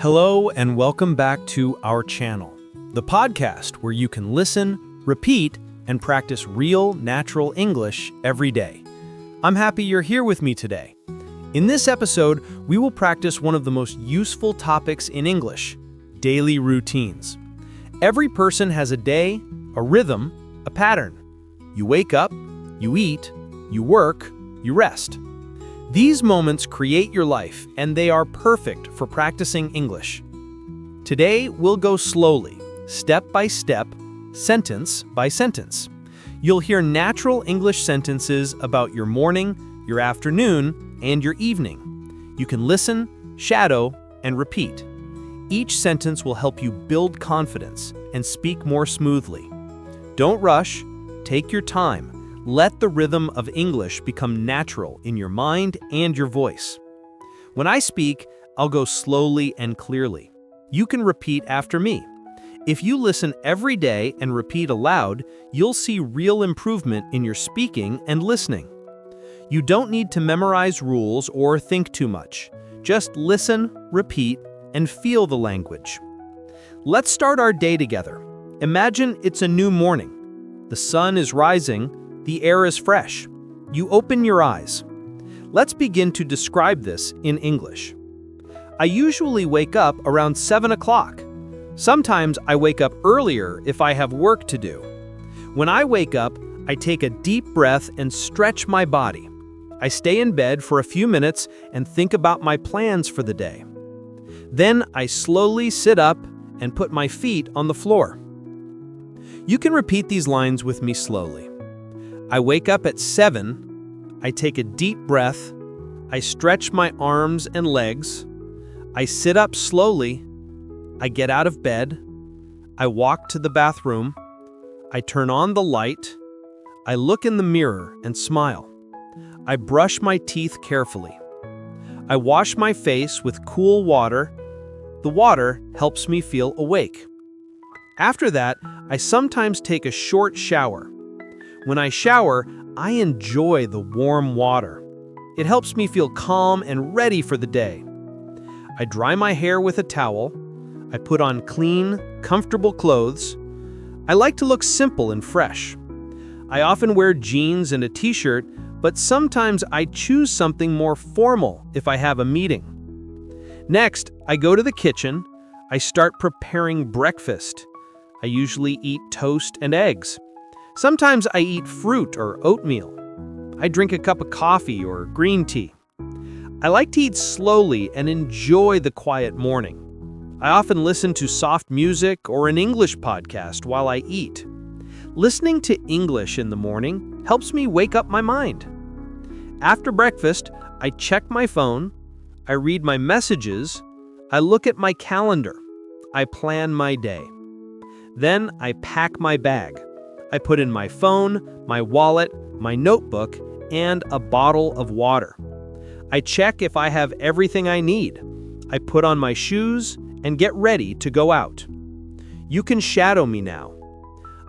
Hello and welcome back to our channel, the podcast where you can listen, repeat, and practice real, natural English every day. I'm happy you're here with me today. In this episode, we will practice one of the most useful topics in English, daily routines. Every person has a day, a rhythm, a pattern. You wake up, you eat, you work, you rest. These moments create your life, and they are perfect for practicing English. Today, we'll go slowly, step by step, sentence by sentence. You'll hear natural English sentences about your morning, your afternoon, and your evening. You can listen, shadow, and repeat. Each sentence will help you build confidence and speak more smoothly. Don't rush, take your time. Let the rhythm of English become natural in your mind and your voice. When I speak, I'll go slowly and clearly. You can repeat after me. If you listen every day and repeat aloud, you'll see real improvement in your speaking and listening. You don't need to memorize rules or think too much. Just listen, repeat, and feel the language. Let's start our day together. Imagine it's a new morning. The sun is rising. The air is fresh. You open your eyes. Let's begin to describe this in English. I usually wake up around 7 o'clock. Sometimes I wake up earlier if I have work to do. When I wake up, I take a deep breath and stretch my body. I stay in bed for a few minutes and think about my plans for the day. Then I slowly sit up and put my feet on the floor. You can repeat these lines with me slowly. I wake up at 7, I take a deep breath, I stretch my arms and legs, I sit up slowly, I get out of bed, I walk to the bathroom, I turn on the light, I look in the mirror and smile. I brush my teeth carefully. I wash my face with cool water. The water helps me feel awake. After that, I sometimes take a short shower. When I shower, I enjoy the warm water. It helps me feel calm and ready for the day. I dry my hair with a towel. I put on clean, comfortable clothes. I like to look simple and fresh. I often wear jeans and a t-shirt, but sometimes I choose something more formal if I have a meeting. Next, I go to the kitchen. I start preparing breakfast. I usually eat toast and eggs. Sometimes I eat fruit or oatmeal. I drink a cup of coffee or green tea. I like to eat slowly and enjoy the quiet morning. I often listen to soft music or an English podcast while I eat. Listening to English in the morning helps me wake up my mind. After breakfast, I check my phone. I read my messages. I look at my calendar. I plan my day. Then I pack my bag. I put in my phone, my wallet, my notebook, and a bottle of water. I check if I have everything I need. I put on my shoes and get ready to go out. You can shadow me now.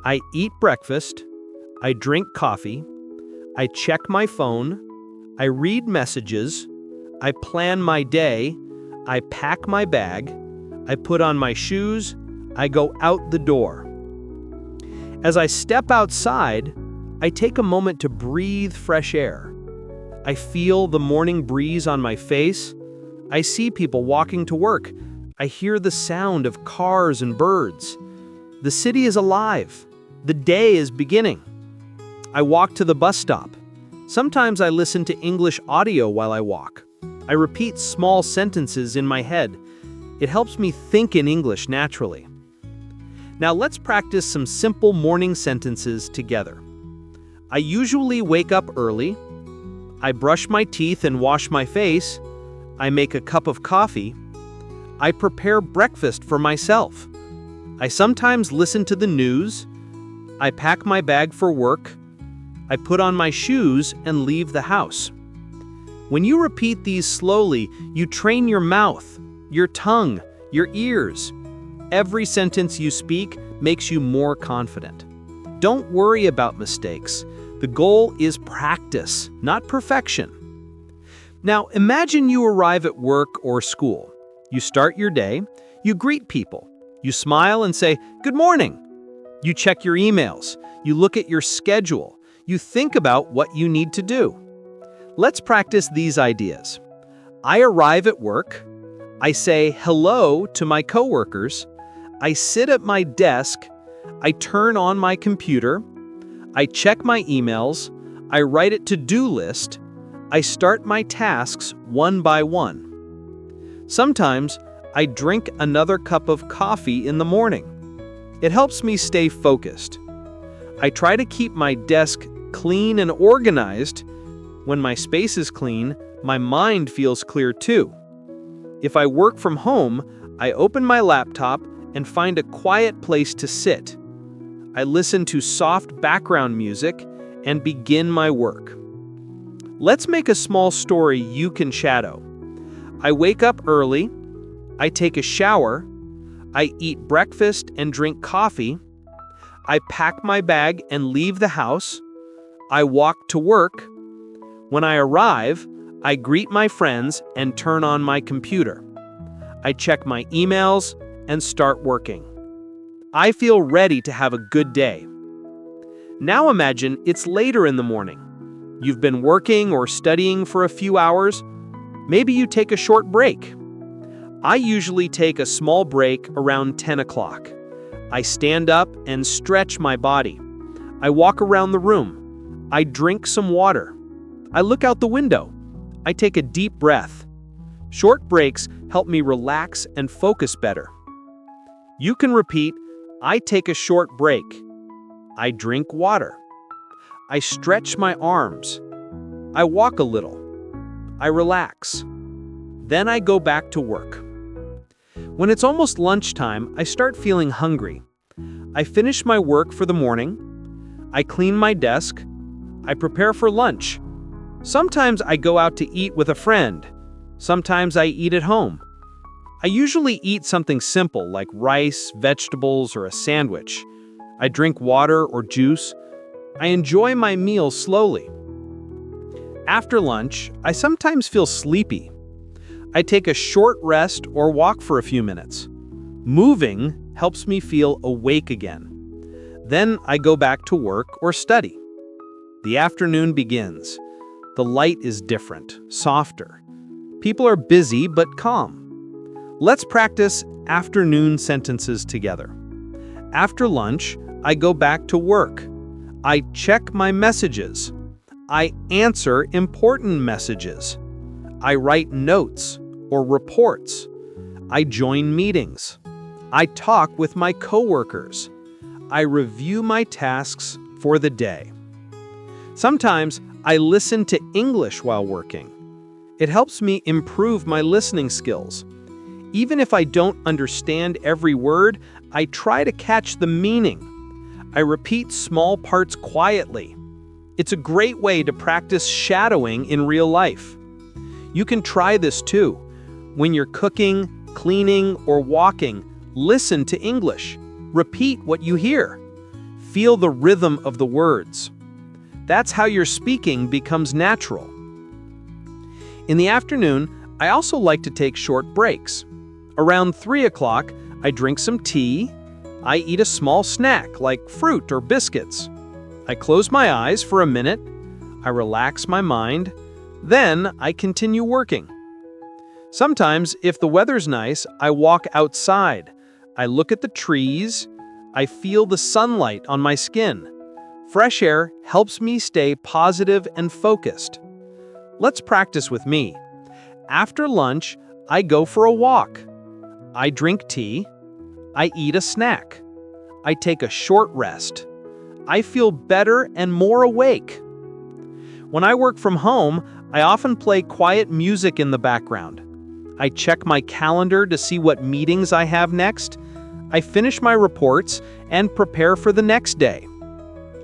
I eat breakfast. I drink coffee. I check my phone. I read messages. I plan my day. I pack my bag. I put on my shoes. I go out the door. As I step outside, I take a moment to breathe fresh air. I feel the morning breeze on my face. I see people walking to work. I hear the sound of cars and birds. The city is alive. The day is beginning. I walk to the bus stop. Sometimes I listen to English audio while I walk. I repeat small sentences in my head. It helps me think in English naturally. Now let's practice some simple morning sentences together. I usually wake up early. I brush my teeth and wash my face. I make a cup of coffee. I prepare breakfast for myself. I sometimes listen to the news. I pack my bag for work. I put on my shoes and leave the house. When you repeat these slowly, you train your mouth, your tongue, your ears. Every sentence you speak makes you more confident. Don't worry about mistakes. The goal is practice, not perfection. Now, imagine you arrive at work or school. You start your day, you greet people, you smile and say, "Good morning." You check your emails, you look at your schedule, you think about what you need to do. Let's practice these ideas. I arrive at work, I say hello to my coworkers, I sit at my desk, I turn on my computer, I check my emails, I write a to-do list, I start my tasks one by one. Sometimes I drink another cup of coffee in the morning. It helps me stay focused. I try to keep my desk clean and organized. When my space is clean, my mind feels clear too. If I work from home, I open my laptop and find a quiet place to sit. I listen to soft background music and begin my work. Let's make a small story you can shadow. I wake up early, I take a shower, I eat breakfast and drink coffee, I pack my bag and leave the house, I walk to work. When I arrive, I greet my friends and turn on my computer. I check my emails and start working. I feel ready to have a good day. Now imagine it's later in the morning. You've been working or studying for a few hours. Maybe you take a short break. I usually take a small break around 10 o'clock. I stand up and stretch my body. I walk around the room. I drink some water. I look out the window. I take a deep breath. Short breaks help me relax and focus better. You can repeat, I take a short break. I drink water. I stretch my arms. I walk a little. I relax. Then I go back to work. When it's almost lunchtime, I start feeling hungry. I finish my work for the morning. I clean my desk. I prepare for lunch. Sometimes I go out to eat with a friend. Sometimes I eat at home. I usually eat something simple like rice, vegetables, or a sandwich. I drink water or juice. I enjoy my meal slowly. After lunch, I sometimes feel sleepy. I take a short rest or walk for a few minutes. Moving helps me feel awake again. Then I go back to work or study. The afternoon begins. The light is different, softer. People are busy but calm. Let's practice afternoon sentences together. After lunch, I go back to work. I check my messages. I answer important messages. I write notes or reports. I join meetings. I talk with my coworkers. I review my tasks for the day. Sometimes I listen to English while working. It helps me improve my listening skills. Even if I don't understand every word, I try to catch the meaning. I repeat small parts quietly. It's a great way to practice shadowing in real life. You can try this too. When you're cooking, cleaning, or walking, listen to English. Repeat what you hear. Feel the rhythm of the words. That's how your speaking becomes natural. In the afternoon, I also like to take short breaks. Around 3 o'clock, I drink some tea. I eat a small snack like fruit or biscuits. I close my eyes for a minute. I relax my mind. Then I continue working. Sometimes, if the weather's nice, I walk outside. I look at the trees. I feel the sunlight on my skin. Fresh air helps me stay positive and focused. Let's practice with me. After lunch, I go for a walk. I drink tea. I eat a snack. I take a short rest. I feel better and more awake. When I work from home, I often play quiet music in the background. I check my calendar to see what meetings I have next. I finish my reports and prepare for the next day.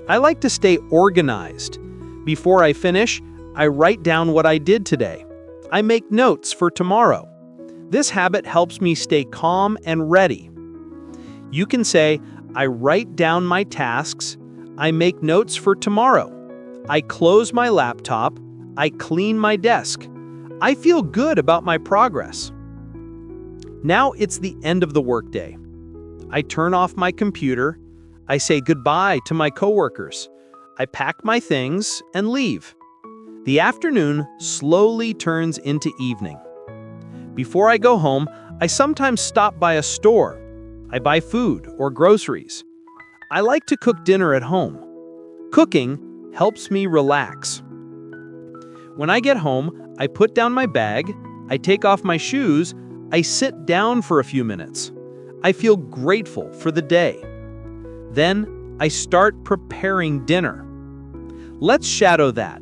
I like to stay organized. Before I finish, I write down what I did today. I make notes for tomorrow. This habit helps me stay calm and ready. You can say, I write down my tasks. I make notes for tomorrow. I close my laptop. I clean my desk. I feel good about my progress. Now it's the end of the workday. I turn off my computer. I say goodbye to my coworkers. I pack my things and leave. The afternoon slowly turns into evening. Before I go home, I sometimes stop by a store. I buy food or groceries. I like to cook dinner at home. Cooking helps me relax. When I get home, I put down my bag, I take off my shoes, I sit down for a few minutes. I feel grateful for the day. Then I start preparing dinner. Let's shadow that.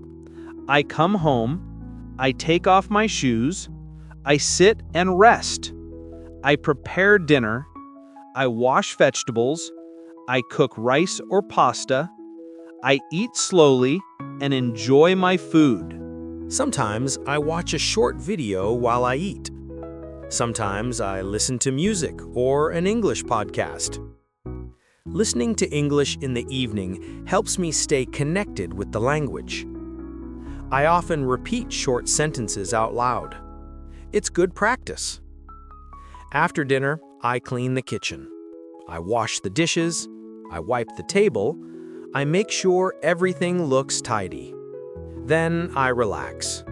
I come home, I take off my shoes, I sit and rest. I prepare dinner, I wash vegetables, I cook rice or pasta, I eat slowly and enjoy my food. Sometimes I watch a short video while I eat. Sometimes I listen to music or an English podcast. Listening to English in the evening helps me stay connected with the language. I often repeat short sentences out loud. It's good practice. After dinner, I clean the kitchen. I wash the dishes. I wipe the table. I make sure everything looks tidy. Then I relax.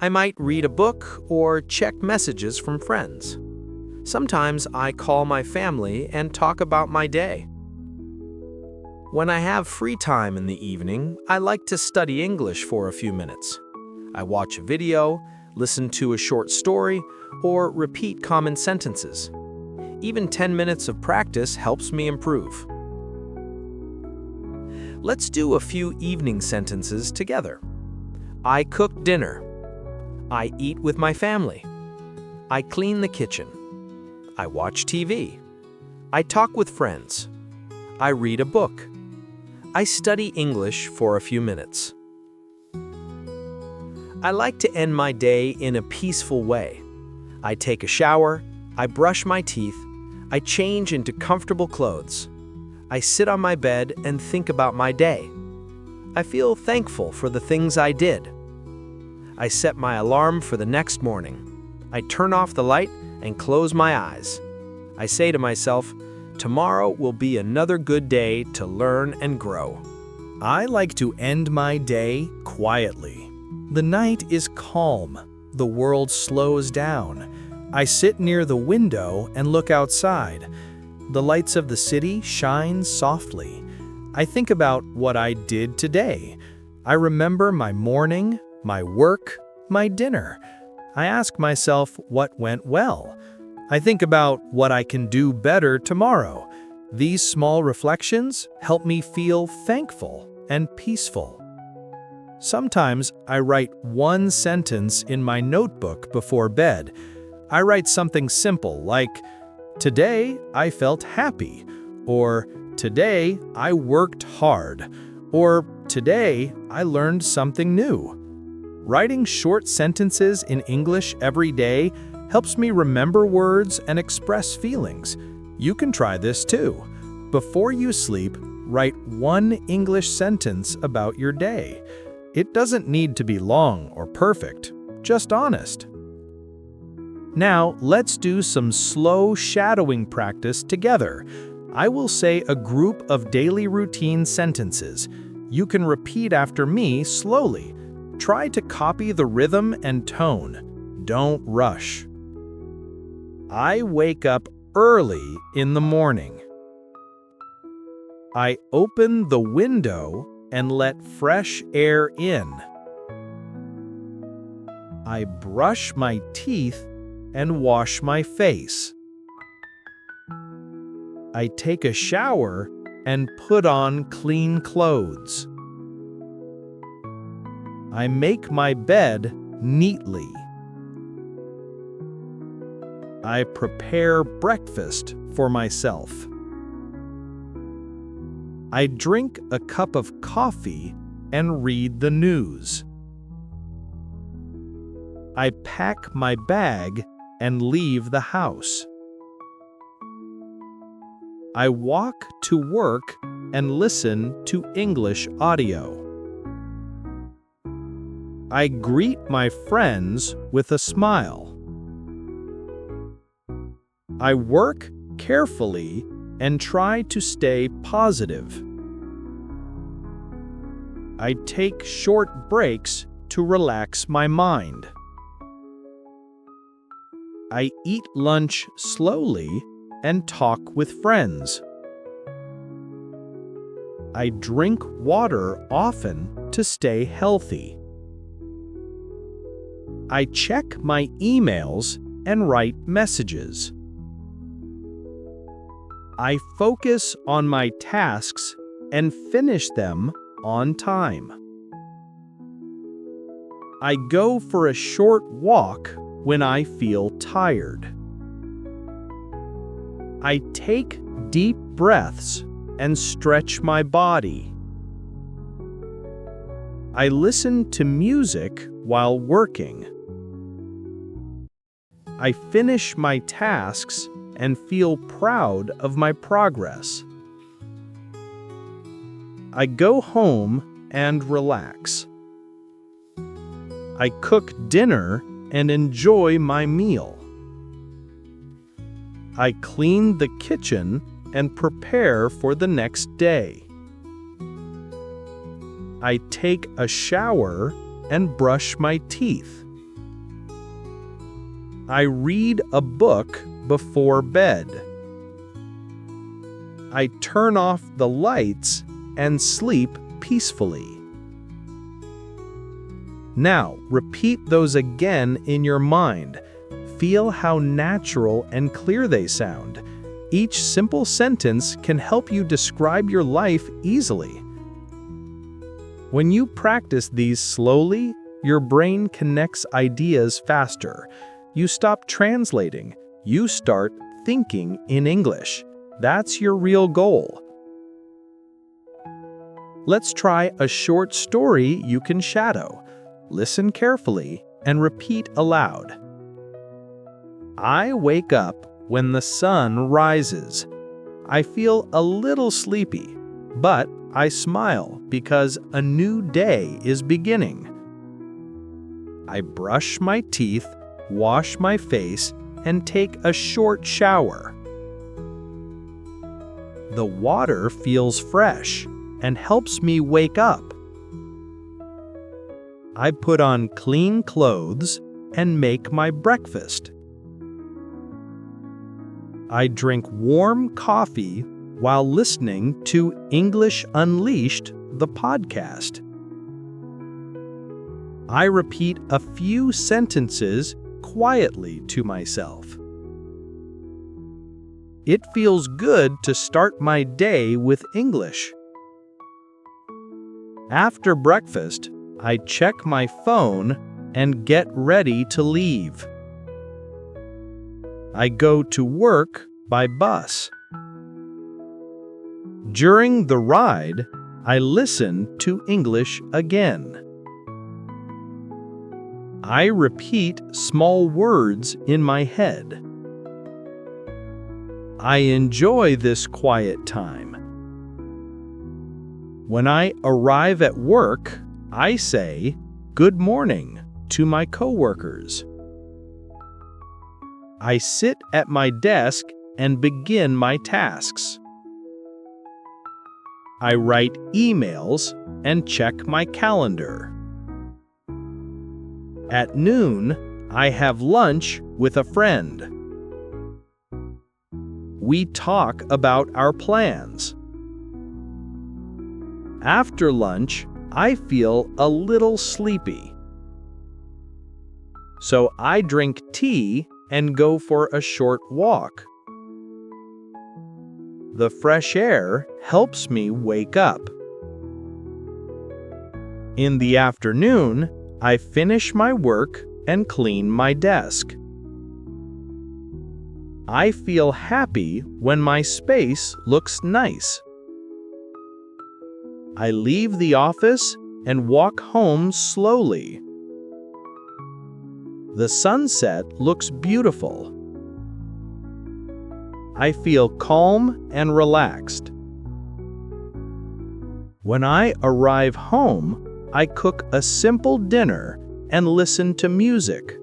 I might read a book or check messages from friends. Sometimes I call my family and talk about my day. When I have free time in the evening, I like to study English for a few minutes. I watch a video, listen to a short story, or repeat common sentences. Even 10 minutes of practice helps me improve. Let's do a few evening sentences together. I cook dinner. I eat with my family. I clean the kitchen. I watch TV. I talk with friends. I read a book. I study English for a few minutes. I like to end my day in a peaceful way. I take a shower. I brush my teeth. I change into comfortable clothes. I sit on my bed and think about my day. I feel thankful for the things I did. I set my alarm for the next morning. I turn off the light and close my eyes. I say to myself, tomorrow will be another good day to learn and grow. I like to end my day quietly. The night is calm. The world slows down. I sit near the window and look outside. The lights of the city shine softly. I think about what I did today. I remember my morning, my work, my dinner. I ask myself what went well. I think about what I can do better tomorrow. These small reflections help me feel thankful and peaceful. Sometimes I write one sentence in my notebook before bed. I write something simple like, "Today I felt happy," or "Today I worked hard," or "Today I learned something new." Writing short sentences in English every day helps me remember words and express feelings. You can try this too. Before you sleep, write one English sentence about your day. It doesn't need to be long or perfect, just honest. Now, let's do some slow shadowing practice together. I will say a group of daily routine sentences. You can repeat after me slowly. Try to copy the rhythm and tone. Don't rush. I wake up early in the morning. I open the window and let fresh air in. I brush my teeth and wash my face. I take a shower and put on clean clothes. I make my bed neatly. I prepare breakfast for myself. I drink a cup of coffee and read the news. I pack my bag and leave the house. I walk to work and listen to English audio. I greet my friends with a smile. I work carefully and try to stay positive. I take short breaks to relax my mind. I eat lunch slowly and talk with friends. I drink water often to stay healthy. I check my emails and write messages. I focus on my tasks and finish them on time. I go for a short walk when I feel tired. I take deep breaths and stretch my body. I listen to music while working. I finish my tasks and feel proud of my progress. I go home and relax. I cook dinner and enjoy my meal. I clean the kitchen and prepare for the next day. I take a shower and brush my teeth. I read a book before bed. I turn off the lights and sleep peacefully. Now, repeat those again in your mind. Feel how natural and clear they sound. Each simple sentence can help you describe your life easily. When you practice these slowly, your brain connects ideas faster. You stop translating. You start thinking in English. That's your real goal. Let's try a short story you can shadow. Listen carefully and repeat aloud. I wake up when the sun rises. I feel a little sleepy, but I smile because a new day is beginning. I brush my teeth, wash my face, and take a short shower. The water feels fresh and helps me wake up. I put on clean clothes and make my breakfast. I drink warm coffee while listening to English Unleashed, the podcast. I repeat a few sentences quietly to myself. It feels good to start my day with English. After breakfast, I check my phone and get ready to leave. I go to work by bus. During the ride, I listen to English again. I repeat small words in my head. I enjoy this quiet time. When I arrive at work, I say, "Good morning" to my coworkers. I sit at my desk and begin my tasks. I write emails and check my calendar. At noon, I have lunch with a friend. We talk about our plans. After lunch, I feel a little sleepy. So I drink tea and go for a short walk. The fresh air helps me wake up. In the afternoon, I finish my work and clean my desk. I feel happy when my space looks nice. I leave the office and walk home slowly. The sunset looks beautiful. I feel calm and relaxed. When I arrive home, I cook a simple dinner and listen to music.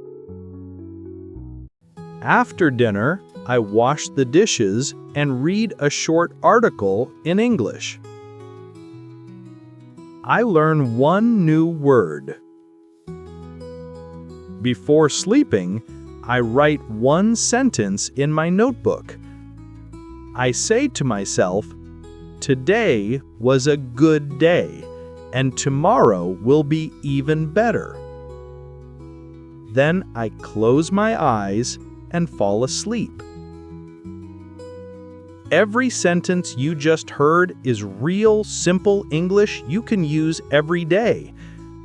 After dinner, I wash the dishes and read a short article in English. I learn one new word. Before sleeping, I write one sentence in my notebook. I say to myself, "Today was a good day, and tomorrow will be even better." Then I close my eyes and fall asleep. Every sentence you just heard is real, simple English you can use every day.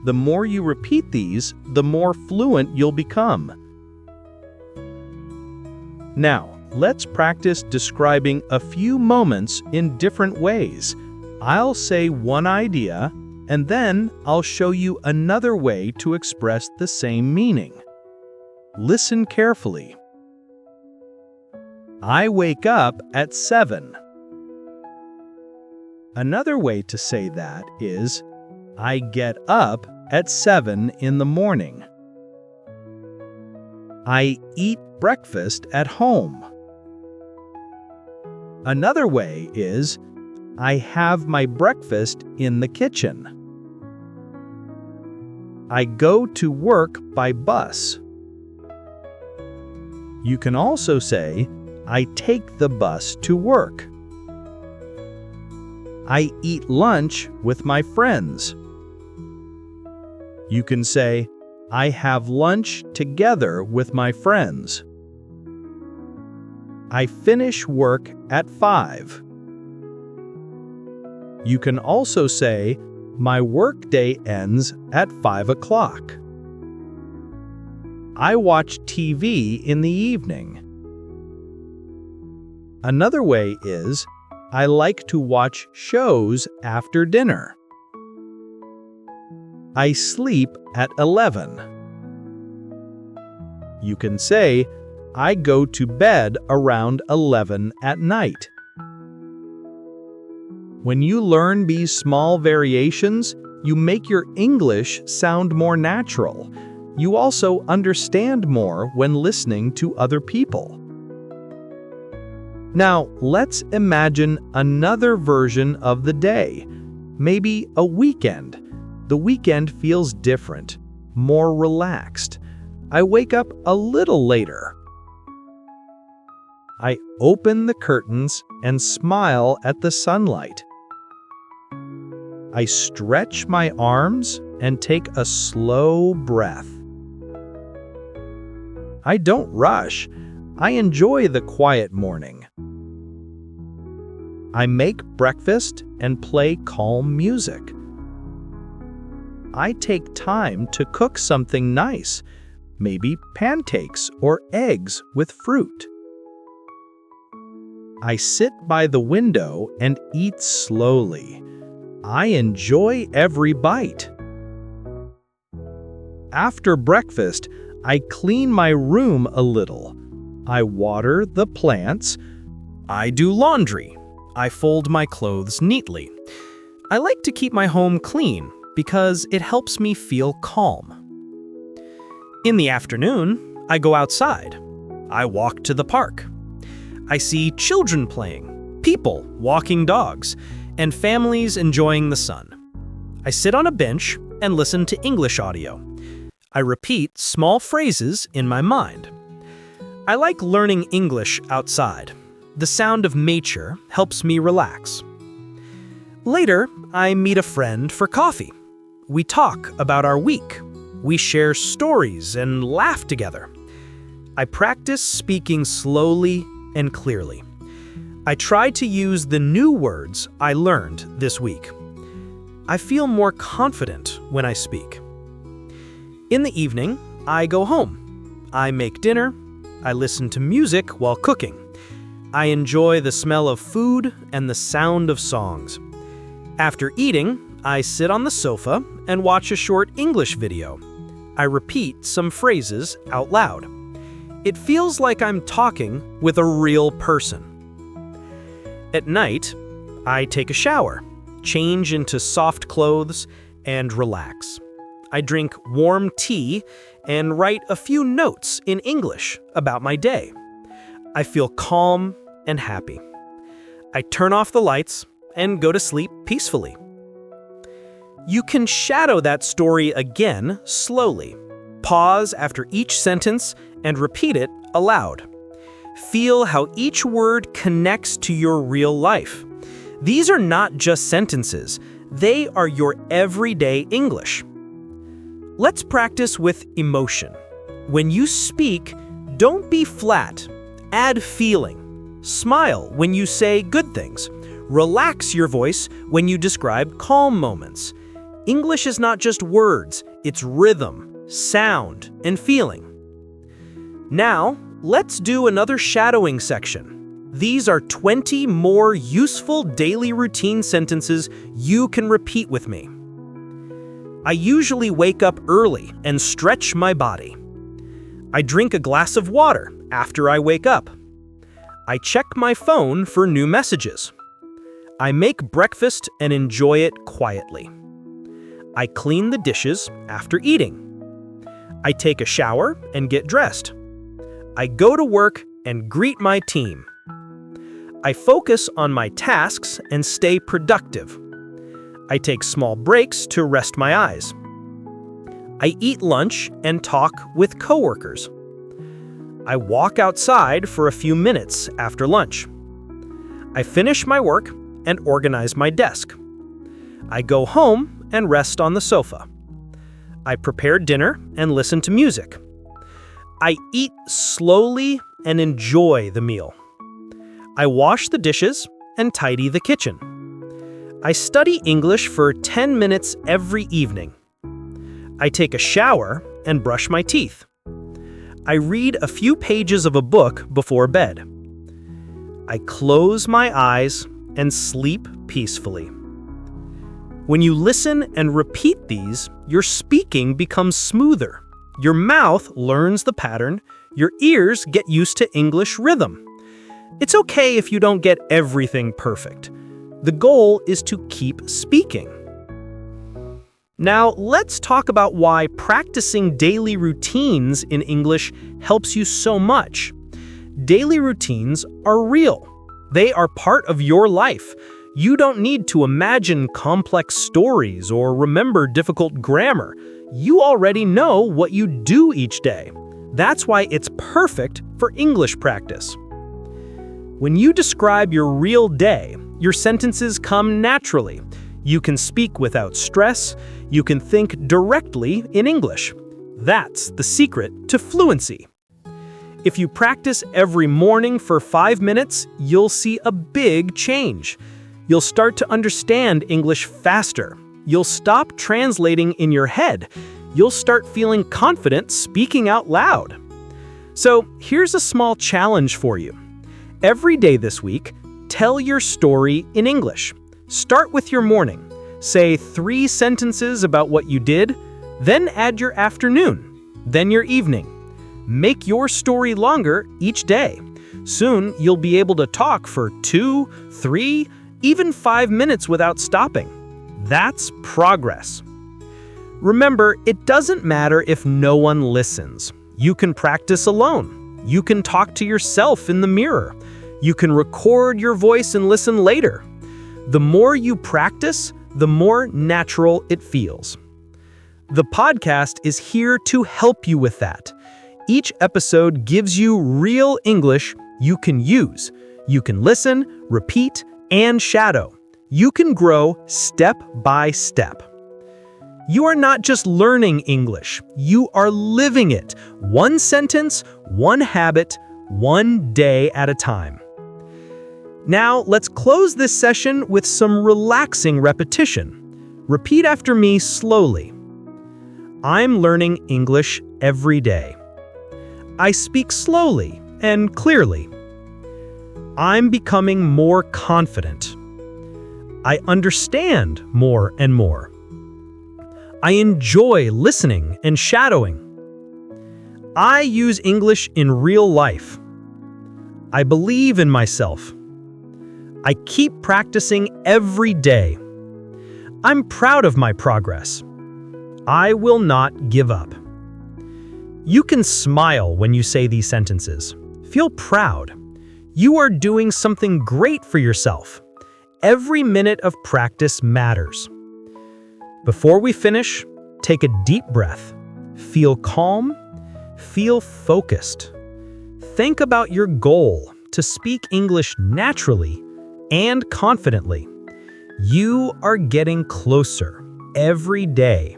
The more you repeat these, the more fluent you'll become. Now, let's practice describing a few moments in different ways. I'll say one idea, and then I'll show you another way to express the same meaning. Listen carefully. I wake up at 7. Another way to say that is, I get up at 7 in the morning. I eat breakfast at home. Another way is, I have my breakfast in the kitchen. I go to work by bus. You can also say, I take the bus to work. I eat lunch with my friends. You can say, I have lunch together with my friends. I finish work at 5. You can also say, my workday ends at 5 o'clock. I watch TV in the evening. Another way is, I like to watch shows after dinner. I sleep at 11. You can say, I go to bed around 11 at night. When you learn these small variations, you make your English sound more natural. You also understand more when listening to other people. Now, let's imagine another version of the day. Maybe a weekend. The weekend feels different, more relaxed. I wake up a little later. I open the curtains and smile at the sunlight. I stretch my arms and take a slow breath. I don't rush. I enjoy the quiet morning. I make breakfast and play calm music. I take time to cook something nice, maybe pancakes or eggs with fruit. I sit by the window and eat slowly. I enjoy every bite. After breakfast, I clean my room a little. I water the plants. I do laundry. I fold my clothes neatly. I like to keep my home clean because it helps me feel calm. In the afternoon, I go outside. I walk to the park. I see children playing, people walking dogs, and families enjoying the sun. I sit on a bench and listen to English audio. I repeat small phrases in my mind. I like learning English outside. The sound of nature helps me relax. Later, I meet a friend for coffee. We talk about our week. We share stories and laugh together. I practice speaking slowly and clearly. I try to use the new words I learned this week. I feel more confident when I speak. In the evening, I go home. I make dinner. I listen to music while cooking. I enjoy the smell of food and the sound of songs. After eating, I sit on the sofa and watch a short English video. I repeat some phrases out loud. It feels like I'm talking with a real person. At night, I take a shower, change into soft clothes, and relax. I drink warm tea and write a few notes in English about my day. I feel calm and happy. I turn off the lights and go to sleep peacefully. You can shadow that story again slowly. Pause after each sentence and repeat it aloud. Feel how each word connects to your real life. These are not just sentences, they are your everyday English. Let's practice with emotion. When you speak, don't be flat. Add feeling. Smile when you say good things. Relax your voice when you describe calm moments. English is not just words, it's rhythm, sound, and feeling. Now, let's do another shadowing section. These are 20 more useful daily routine sentences you can repeat with me. I usually wake up early and stretch my body. I drink a glass of water after I wake up. I check my phone for new messages. I make breakfast and enjoy it quietly. I clean the dishes after eating. I take a shower and get dressed. I go to work and greet my team. I focus on my tasks and stay productive. I take small breaks to rest my eyes. I eat lunch and talk with coworkers. I walk outside for a few minutes after lunch. I finish my work and organize my desk. I go home and rest on the sofa. I prepare dinner and listen to music. I eat slowly and enjoy the meal. I wash the dishes and tidy the kitchen. I study English for 10 minutes every evening. I take a shower and brush my teeth. I read a few pages of a book before bed. I close my eyes and sleep peacefully. When you listen and repeat these, your speaking becomes smoother. Your mouth learns the pattern. Your ears get used to English rhythm. It's okay if you don't get everything perfect. The goal is to keep speaking. Now, let's talk about why practicing daily routines in English helps you so much. Daily routines are real. They are part of your life. You don't need to imagine complex stories or remember difficult grammar. You already know what you do each day. That's why it's perfect for English practice. When you describe your real day, your sentences come naturally. You can speak without stress. You can think directly in English. That's the secret to fluency. If you practice every morning for 5 minutes, you'll see a big change. You'll start to understand English faster. You'll stop translating in your head. You'll start feeling confident speaking out loud. So here's a small challenge for you. Every day this week, tell your story in English. Start with your morning. Say 3 sentences about what you did, then add your afternoon, then your evening. Make your story longer each day. Soon, you'll be able to talk for 2, 3, even 5 minutes without stopping. That's progress. Remember, it doesn't matter if no one listens. You can practice alone. You can talk to yourself in the mirror. You can record your voice and listen later. The more you practice, the more natural it feels. The podcast is here to help you with that. Each episode gives you real English you can use. You can listen, repeat, and shadow. You can grow step by step. You are not just learning English, you are living it, one sentence, one habit, one day at a time. Now, let's close this session with some relaxing repetition. Repeat after me slowly. I'm learning English every day. I speak slowly and clearly. I'm becoming more confident. I understand more and more. I enjoy listening and shadowing. I use English in real life. I believe in myself. I keep practicing every day. I'm proud of my progress. I will not give up. You can smile when you say these sentences. Feel proud. You are doing something great for yourself. Every minute of practice matters. Before we finish, take a deep breath. Feel calm. Feel focused. Think about your goal to speak English naturally and confidently. You are getting closer every day.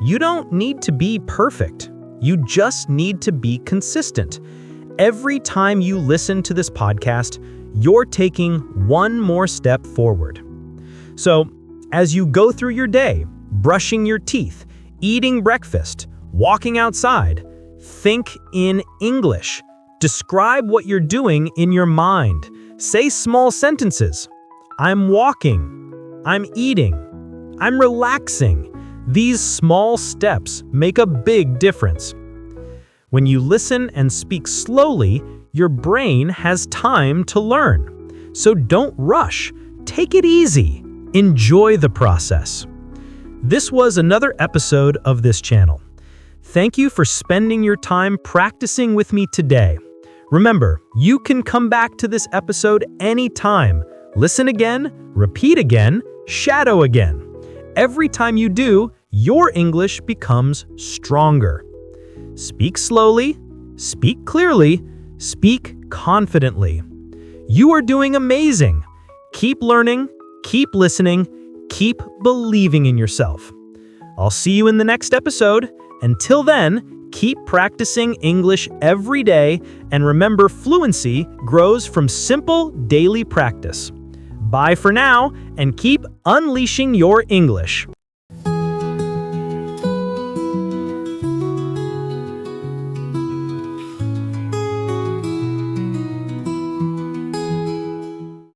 You don't need to be perfect. You just need to be consistent. Every time you listen to this podcast, you're taking one more step forward. So, as you go through your day, brushing your teeth, eating breakfast, walking outside, think in English. Describe what you're doing in your mind. Say small sentences. I'm walking. I'm eating. I'm relaxing. These small steps make a big difference. When you listen and speak slowly, your brain has time to learn. So don't rush. Take it easy. Enjoy the process. This was another episode of this channel. Thank you for spending your time practicing with me today. Remember, you can come back to this episode anytime. Listen again, repeat again, shadow again. Every time you do, your English becomes stronger. Speak slowly, speak clearly, speak confidently. You are doing amazing. Keep learning, keep listening, keep believing in yourself. I'll see you in the next episode. Until then, keep practicing English every day, and remember, fluency grows from simple daily practice. Bye for now, and keep unleashing your English.